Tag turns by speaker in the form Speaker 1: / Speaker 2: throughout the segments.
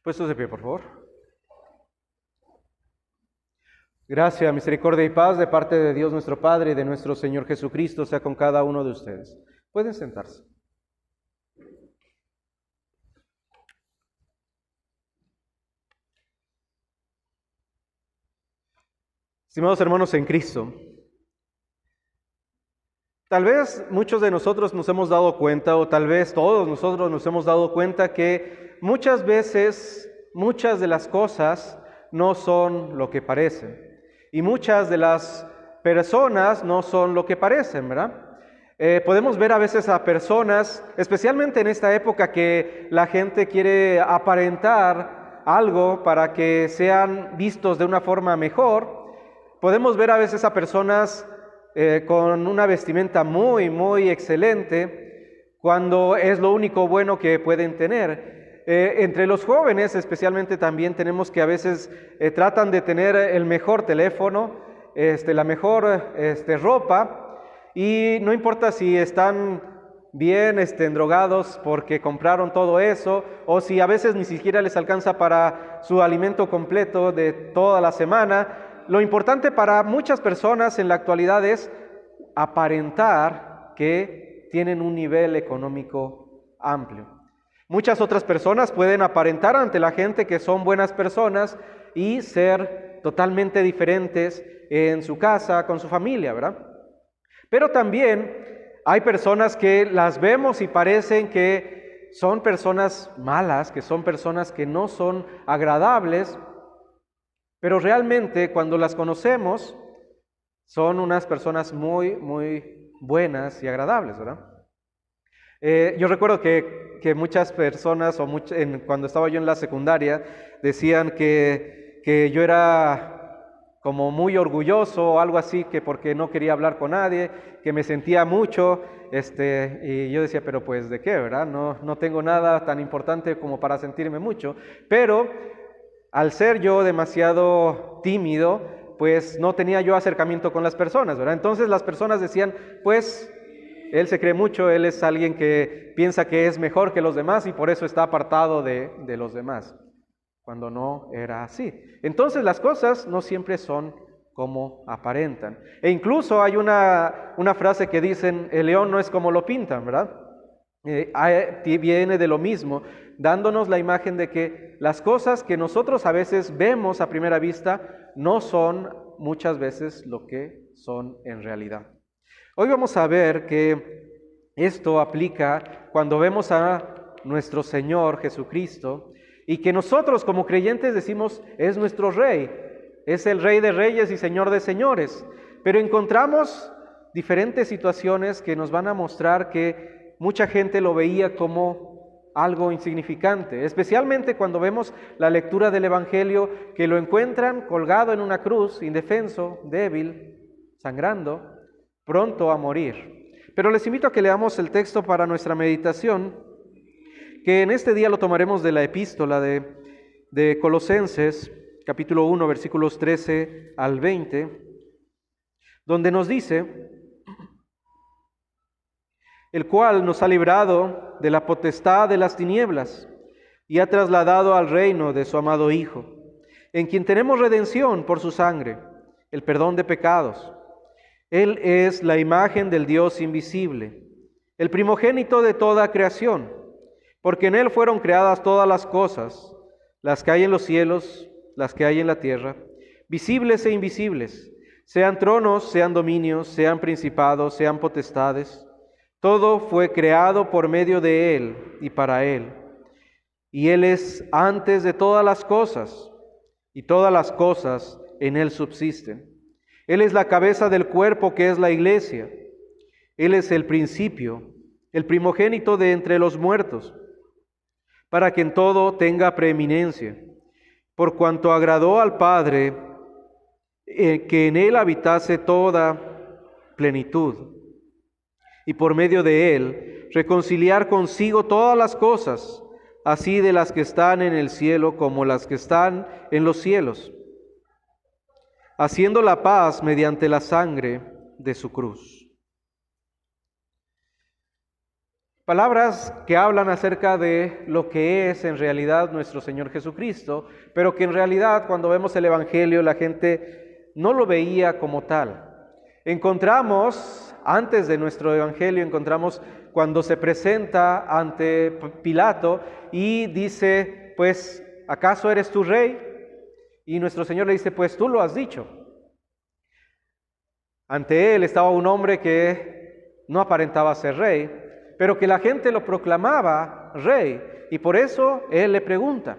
Speaker 1: Puestos de pie, por favor. Gracia, misericordia y paz de parte de Dios nuestro Padre y de nuestro Señor Jesucristo sea con cada uno de ustedes. Pueden sentarse. Estimados hermanos en Cristo, tal vez muchos de nosotros nos hemos dado cuenta, o tal vez todos nosotros nos hemos dado cuenta que muchas veces, muchas de las cosas no son lo que parecen. Y muchas de las personas no son lo que parecen, ¿verdad? Podemos ver a veces a personas, especialmente en esta época que la gente quiere aparentar algo para que sean vistos de una forma mejor. Podemos ver a veces a personas con una vestimenta muy excelente, cuando es lo único bueno que pueden tener. Entre los jóvenes especialmente también tenemos que a veces tratan de tener el mejor teléfono, la mejor ropa, y no importa si están bien drogados porque compraron todo eso, o si a veces ni siquiera les alcanza para su alimento completo de toda la semana. Lo importante para muchas personas en la actualidad es aparentar que tienen un nivel económico amplio. Muchas otras personas pueden aparentar ante la gente que son buenas personas y ser totalmente diferentes en su casa, con su familia, ¿verdad? Pero también hay personas que las vemos y parecen que son personas malas, que son personas que no son agradables, pero realmente cuando las conocemos son unas personas muy buenas y agradables, ¿verdad? Yo recuerdo que muchas personas, cuando estaba yo en la secundaria, decían que yo era como muy orgulloso o algo así, que porque no quería hablar con nadie, que me sentía mucho, y yo decía, pero pues ¿de qué, verdad? No tengo nada tan importante como para sentirme mucho, pero al ser yo demasiado tímido, pues no tenía yo acercamiento con las personas, ¿verdad? Entonces las personas decían, pues él se cree mucho, él es alguien que piensa que es mejor que los demás y por eso está apartado de los demás, cuando no era así. Entonces las cosas no siempre son como aparentan. E incluso hay una frase que dicen, el león no es como lo pintan, ¿verdad? Viene de lo mismo, dándonos la imagen de que las cosas que nosotros a veces vemos a primera vista no son muchas veces lo que son en realidad. Hoy vamos a ver que esto aplica cuando vemos a nuestro Señor Jesucristo y que nosotros como creyentes decimos es nuestro Rey, es el Rey de Reyes y Señor de Señores, pero encontramos diferentes situaciones que nos van a mostrar que mucha gente lo veía como algo insignificante, especialmente cuando vemos la lectura del Evangelio, que lo encuentran colgado en una cruz, indefenso, débil, sangrando, pronto a morir. Pero les invito a que leamos el texto para nuestra meditación, que en este día lo tomaremos de la epístola de Colosenses, capítulo 1, versículos 13 al 20, donde nos dice, el cual nos ha librado de la potestad de las tinieblas y ha trasladado al reino de su amado Hijo, en quien tenemos redención por su sangre, el perdón de pecados. Él es la imagen del Dios invisible, el primogénito de toda creación, porque en Él fueron creadas todas las cosas, las que hay en los cielos, las que hay en la tierra, visibles e invisibles, sean tronos, sean dominios, sean principados, sean potestades. Todo fue creado por medio de Él y para Él. Y Él es antes de todas las cosas, y todas las cosas en Él subsisten. Él es la cabeza del cuerpo que es la iglesia. Él es el principio, el primogénito de entre los muertos, para que en todo tenga preeminencia, por cuanto agradó al Padre que en Él habitase toda plenitud, y por medio de Él reconciliar consigo todas las cosas, así de las que están en el cielo como las que están en los cielos, haciendo la paz mediante la sangre de su cruz. Palabras que hablan acerca de lo que es en realidad nuestro Señor Jesucristo, pero que en realidad cuando vemos el Evangelio la gente no lo veía como tal. Encontramos, antes de nuestro Evangelio, encontramos cuando se presenta ante Pilato y dice, pues, ¿acaso eres tú rey? Y nuestro Señor le dice, pues tú lo has dicho. Ante él estaba un hombre que no aparentaba ser rey, pero que la gente lo proclamaba rey, y por eso él le pregunta.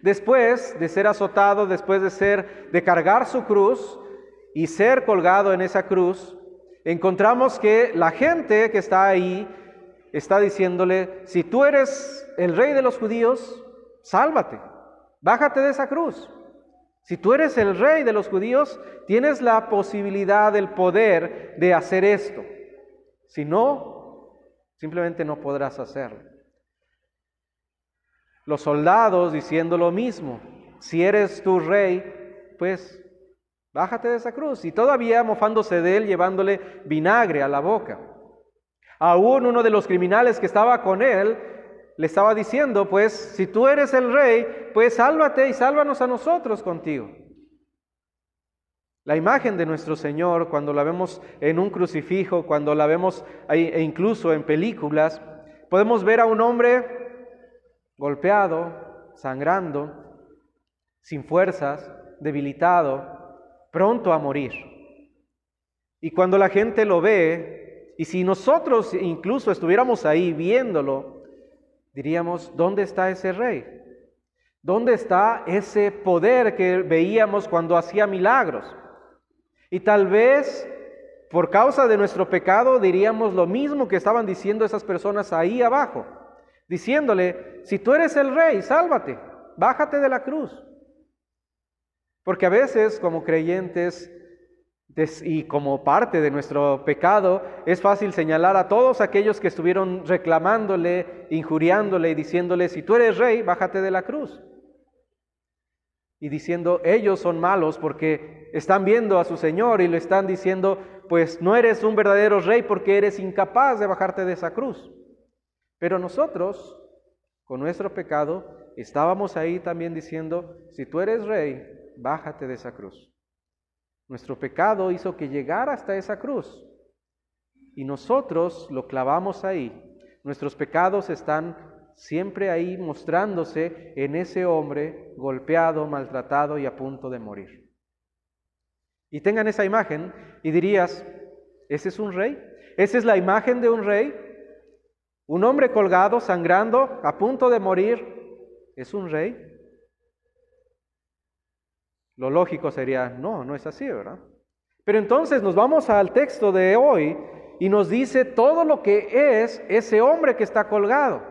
Speaker 1: Después de ser azotado, después de cargar su cruz y ser colgado en esa cruz, encontramos que la gente que está ahí está diciéndole, si tú eres el rey de los judíos, sálvate, bájate de esa cruz. Si tú eres el rey de los judíos, tienes la posibilidad, el poder de hacer esto. Si no, simplemente no podrás hacerlo. Los soldados diciendo lo mismo, si eres tu rey, pues bájate de esa cruz. Y todavía mofándose de él, llevándole vinagre a la boca. Aún uno de los criminales que estaba con él, le estaba diciendo, pues si tú eres el rey, pues sálvate y sálvanos a nosotros contigo. La imagen de nuestro Señor, cuando la vemos en un crucifijo, cuando la vemos e incluso en películas, podemos ver a un hombre golpeado, sangrando, sin fuerzas, debilitado, pronto a morir. Y cuando la gente lo ve, y si nosotros incluso estuviéramos ahí viéndolo, diríamos, ¿dónde está ese rey? ¿Dónde está ese poder que veíamos cuando hacía milagros? Y tal vez por causa de nuestro pecado diríamos lo mismo que estaban diciendo esas personas ahí abajo, diciéndole, si tú eres el rey, sálvate, bájate de la cruz. Porque a veces como creyentes y como parte de nuestro pecado, es fácil señalar a todos aquellos que estuvieron reclamándole, injuriándole y diciéndole, si tú eres rey, bájate de la cruz. Y diciendo, ellos son malos porque están viendo a su Señor y le están diciendo, pues no eres un verdadero rey porque eres incapaz de bajarte de esa cruz. Pero nosotros, con nuestro pecado, estábamos ahí también diciendo, si tú eres rey, bájate de esa cruz. Nuestro pecado hizo que llegara hasta esa cruz y nosotros lo clavamos ahí. Nuestros pecados están siempre ahí mostrándose en ese hombre golpeado, maltratado y a punto de morir. Y tengan esa imagen y dirías, ¿ese es un rey? ¿Esa es la imagen de un rey? Un hombre colgado, sangrando, a punto de morir, ¿es un rey? Lo lógico sería, no es así, ¿verdad? Pero entonces nos vamos al texto de hoy y nos dice todo lo que es ese hombre que está colgado.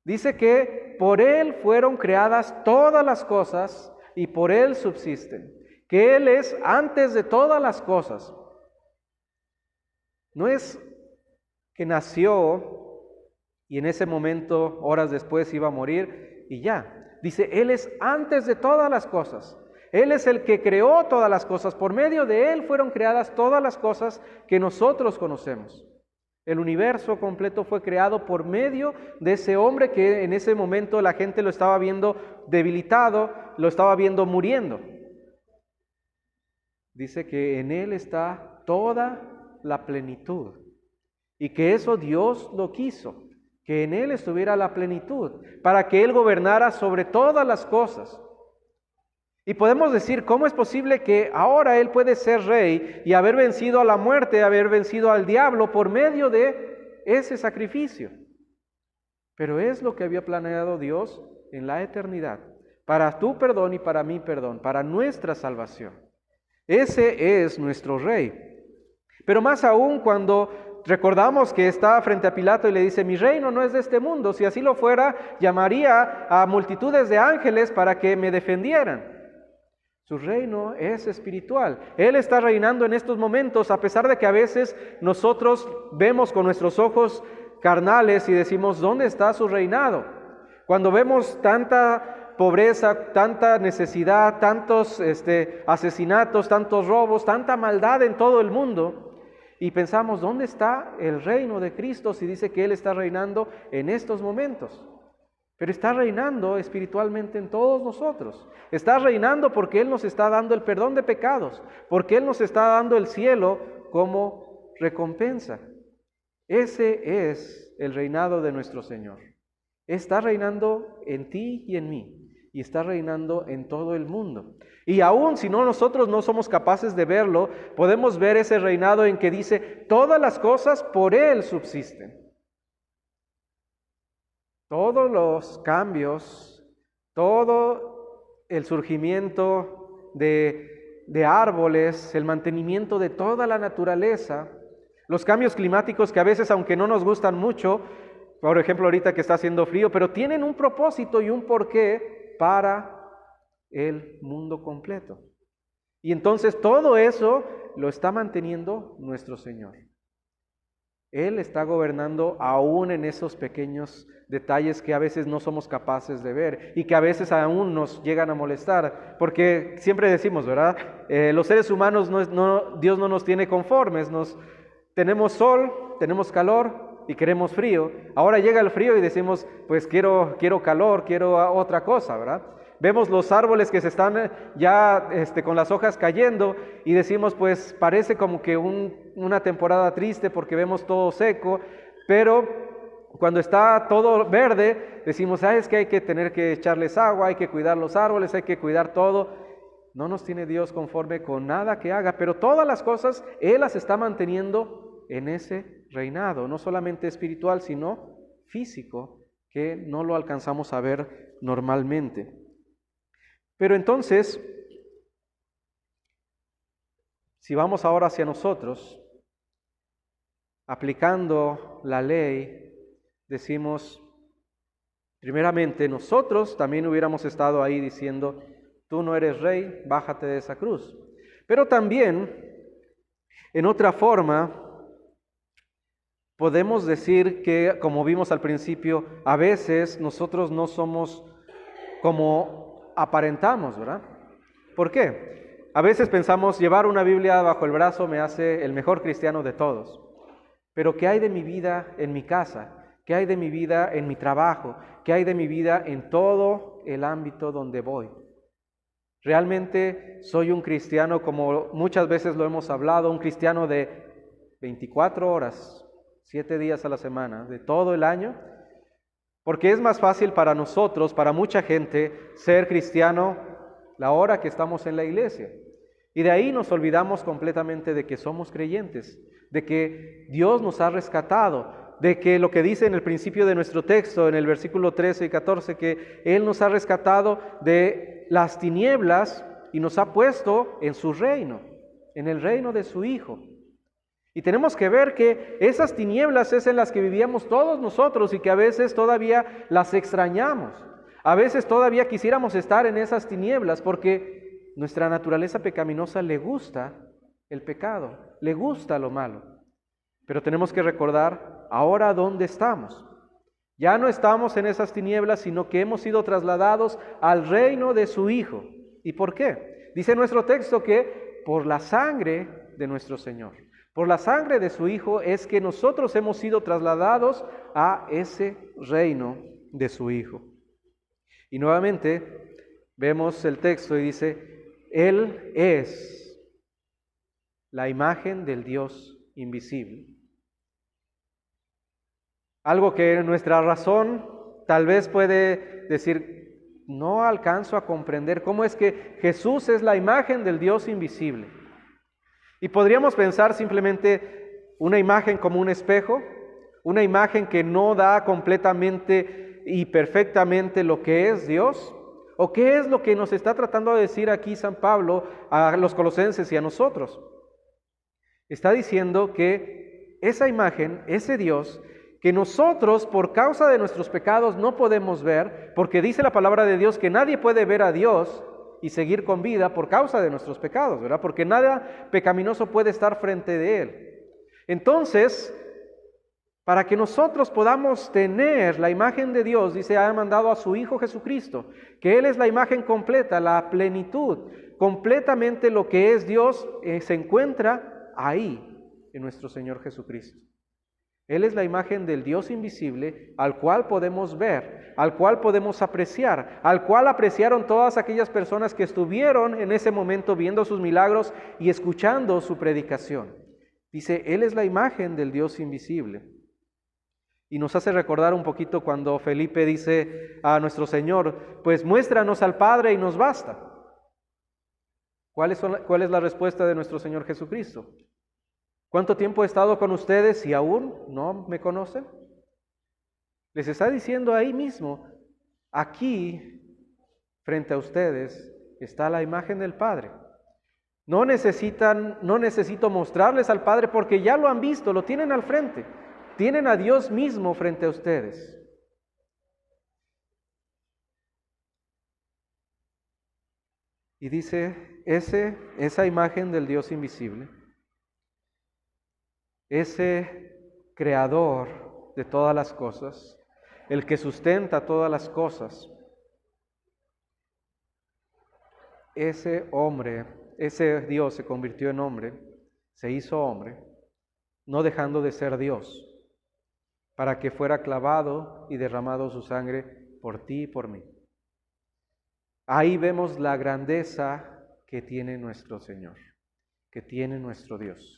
Speaker 1: Dice que por Él fueron creadas todas las cosas y por Él subsisten. Que Él es antes de todas las cosas. No es que nació y en ese momento, horas después, iba a morir y ya. Dice, Él es antes de todas las cosas. Él es el que creó todas las cosas. Por medio de Él fueron creadas todas las cosas que nosotros conocemos. El universo completo fue creado por medio de ese hombre que en ese momento la gente lo estaba viendo debilitado, lo estaba viendo muriendo. Dice que en Él está toda la plenitud y que eso Dios lo quiso, que en Él estuviera la plenitud, para que Él gobernara sobre todas las cosas. Y podemos decir, ¿cómo es posible que ahora Él puede ser rey y haber vencido a la muerte, haber vencido al diablo por medio de ese sacrificio? Pero es lo que había planeado Dios en la eternidad, para tu perdón y para mi perdón, para nuestra salvación. Ese es nuestro rey. Pero más aún cuando recordamos que está frente a Pilato y le dice, mi reino no es de este mundo, si así lo fuera, llamaría a multitudes de ángeles para que me defendieran. Su reino es espiritual. Él está reinando en estos momentos, a pesar de que a veces nosotros vemos con nuestros ojos carnales y decimos, ¿dónde está su reinado? Cuando vemos tanta pobreza, tanta necesidad, tantos asesinatos, tantos robos, tanta maldad en todo el mundo, Y pensamos, ¿dónde está el reino de Cristo si dice que Él está reinando en estos momentos? Pero está reinando espiritualmente en todos nosotros. Está reinando porque Él nos está dando el perdón de pecados, porque Él nos está dando el cielo como recompensa. Ese es el reinado de nuestro Señor. Está reinando en ti y en mí, y está reinando en todo el mundo. Y aún si nosotros no somos capaces de verlo, podemos ver ese reinado en que dice, todas las cosas por Él subsisten. Todos los cambios, todo el surgimiento de árboles, el mantenimiento de toda la naturaleza, los cambios climáticos que a veces, aunque no nos gustan mucho, por ejemplo ahorita que está haciendo frío, pero tienen un propósito y un porqué para el mundo completo. Y entonces todo eso lo está manteniendo nuestro Señor. Él está gobernando aún en esos pequeños detalles que a veces no somos capaces de ver y que a veces aún nos llegan a molestar, porque siempre decimos, ¿verdad? Los seres humanos, Dios no nos tiene conformes, tenemos sol, tenemos calor y queremos frío. Ahora llega el frío y decimos, pues quiero calor, quiero otra cosa, ¿verdad? Vemos los árboles que se están ya con las hojas cayendo y decimos, pues parece como que una temporada triste porque vemos todo seco, pero cuando está todo verde, decimos, es que hay que tener que echarles agua, hay que cuidar los árboles, hay que cuidar todo. No nos tiene Dios conforme con nada que haga, pero todas las cosas Él las está manteniendo en ese reinado, no solamente espiritual, sino físico, que no lo alcanzamos a ver normalmente. Pero entonces, si vamos ahora hacia nosotros, aplicando la ley, decimos, primeramente, nosotros también hubiéramos estado ahí diciendo, tú no eres rey, bájate de esa cruz. Pero también, en otra forma, podemos decir que, como vimos al principio, a veces nosotros no somos como aparentamos, ¿verdad? ¿Por qué? A veces pensamos, llevar una Biblia bajo el brazo me hace el mejor cristiano de todos. Pero ¿qué hay de mi vida en mi casa? ¿Qué hay de mi vida en mi trabajo? ¿Qué hay de mi vida en todo el ámbito donde voy? ¿Realmente soy un cristiano, como muchas veces lo hemos hablado, un cristiano de 24 horas, 7 días a la semana, de todo el año? Porque es más fácil para nosotros, para mucha gente, ser cristiano la hora que estamos en la iglesia. Y de ahí nos olvidamos completamente de que somos creyentes, de que Dios nos ha rescatado, de que lo que dice en el principio de nuestro texto, en el versículo 13 y 14, que Él nos ha rescatado de las tinieblas y nos ha puesto en su reino, en el reino de su Hijo. Y tenemos que ver que esas tinieblas es en las que vivíamos todos nosotros y que a veces todavía las extrañamos. A veces todavía quisiéramos estar en esas tinieblas porque nuestra naturaleza pecaminosa le gusta el pecado, le gusta lo malo. Pero tenemos que recordar ahora dónde estamos. Ya no estamos en esas tinieblas, sino que hemos sido trasladados al reino de su Hijo. ¿Y por qué? Dice nuestro texto que por la sangre de nuestro Señor. Por la sangre de su Hijo es que nosotros hemos sido trasladados a ese reino de su Hijo. Y nuevamente vemos el texto y dice, Él es la imagen del Dios invisible. Algo que nuestra razón tal vez puede decir, no alcanzo a comprender cómo es que Jesús es la imagen del Dios invisible. Y podríamos pensar simplemente una imagen como un espejo, una imagen que no da completamente y perfectamente lo que es Dios, o qué es lo que nos está tratando de decir aquí San Pablo a los colosenses y a nosotros. Está diciendo que esa imagen, ese Dios, que nosotros por causa de nuestros pecados no podemos ver, porque dice la palabra de Dios que nadie puede ver a Dios y seguir con vida por causa de nuestros pecados, ¿verdad? Porque nada pecaminoso puede estar frente de Él. Entonces, para que nosotros podamos tener la imagen de Dios, dice, ha mandado a su Hijo Jesucristo, que Él es la imagen completa, la plenitud, completamente lo que es Dios se encuentra ahí. en nuestro Señor Jesucristo. Él es la imagen del Dios invisible al cual podemos ver, al cual podemos apreciar, al cual apreciaron todas aquellas personas que estuvieron en ese momento viendo sus milagros y escuchando su predicación. Dice, Él es la imagen del Dios invisible. Y nos hace recordar un poquito cuando Felipe dice a nuestro Señor, pues muéstranos al Padre y nos basta. ¿Cuál es la respuesta de nuestro Señor Jesucristo? ¿Cuánto tiempo he estado con ustedes y aún no me conocen? Les está diciendo ahí mismo, aquí, frente a ustedes, está la imagen del Padre. No necesito mostrarles al Padre porque ya lo han visto, lo tienen al frente. Tienen a Dios mismo frente a ustedes. Y dice, esa imagen del Dios invisible, ese creador de todas las cosas, el que sustenta todas las cosas, ese hombre, ese Dios se convirtió en hombre, se hizo hombre, no dejando de ser Dios, para que fuera clavado y derramado su sangre por ti y por mí. Ahí vemos la grandeza que tiene nuestro Señor, que tiene nuestro Dios.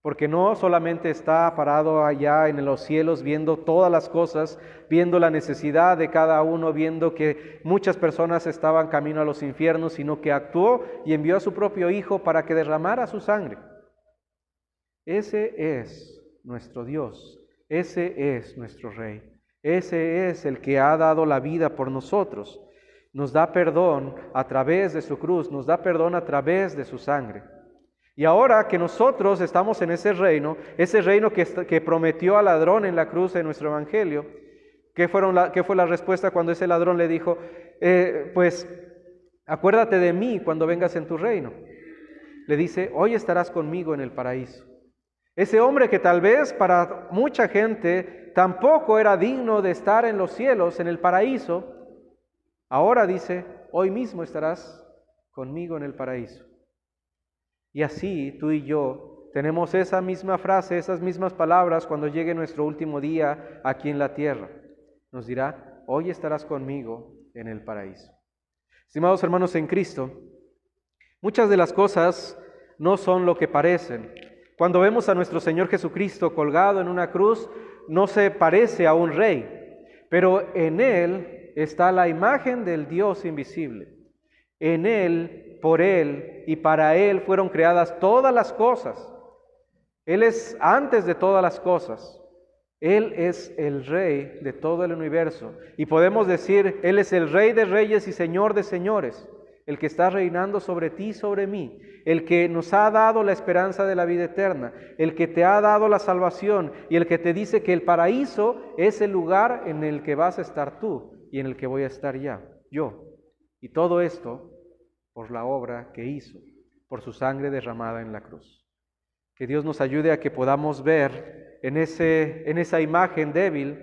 Speaker 1: Porque no solamente está parado allá en los cielos viendo todas las cosas, viendo la necesidad de cada uno, viendo que muchas personas estaban camino a los infiernos, sino que actuó y envió a su propio Hijo para que derramara su sangre. Ese es nuestro Dios, ese es nuestro Rey, ese es el que ha dado la vida por nosotros. Nos da perdón a través de su cruz, nos da perdón a través de su sangre. Y ahora que nosotros estamos en ese reino que prometió al ladrón en la cruz en nuestro evangelio, ¿qué fue la respuesta cuando ese ladrón le dijo, pues acuérdate de mí cuando vengas en tu reino? Le dice, hoy estarás conmigo en el paraíso. Ese hombre que tal vez para mucha gente tampoco era digno de estar en los cielos, en el paraíso, ahora dice, hoy mismo estarás conmigo en el paraíso. Y así tú y yo tenemos esa misma frase, esas mismas palabras cuando llegue nuestro último día aquí en la tierra. Nos dirá, hoy estarás conmigo en el paraíso. Estimados hermanos en Cristo, muchas de las cosas no son lo que parecen. Cuando vemos a nuestro Señor Jesucristo colgado en una cruz, no se parece a un rey, pero en Él está la imagen del Dios invisible. En Él, por Él y para Él fueron creadas todas las cosas. Él es antes de todas las cosas. Él es el Rey de todo el universo. Y podemos decir, Él es el Rey de reyes y Señor de señores, el que está reinando sobre ti y sobre mí, el que nos ha dado la esperanza de la vida eterna, el que te ha dado la salvación y el que te dice que el paraíso es el lugar en el que vas a estar tú y en el que voy a estar yo. Y todo esto por la obra que hizo, por su sangre derramada en la cruz. Que Dios nos ayude a que podamos ver en esa imagen débil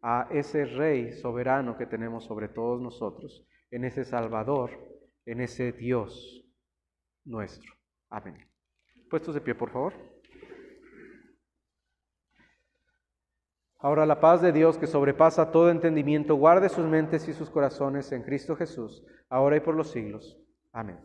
Speaker 1: a ese Rey soberano que tenemos sobre todos nosotros, en ese Salvador, en ese Dios nuestro. Amén. Puestos de pie, por favor. Ahora la paz de Dios, que sobrepasa todo entendimiento, guarde sus mentes y sus corazones en Cristo Jesús, ahora y por los siglos. Amén.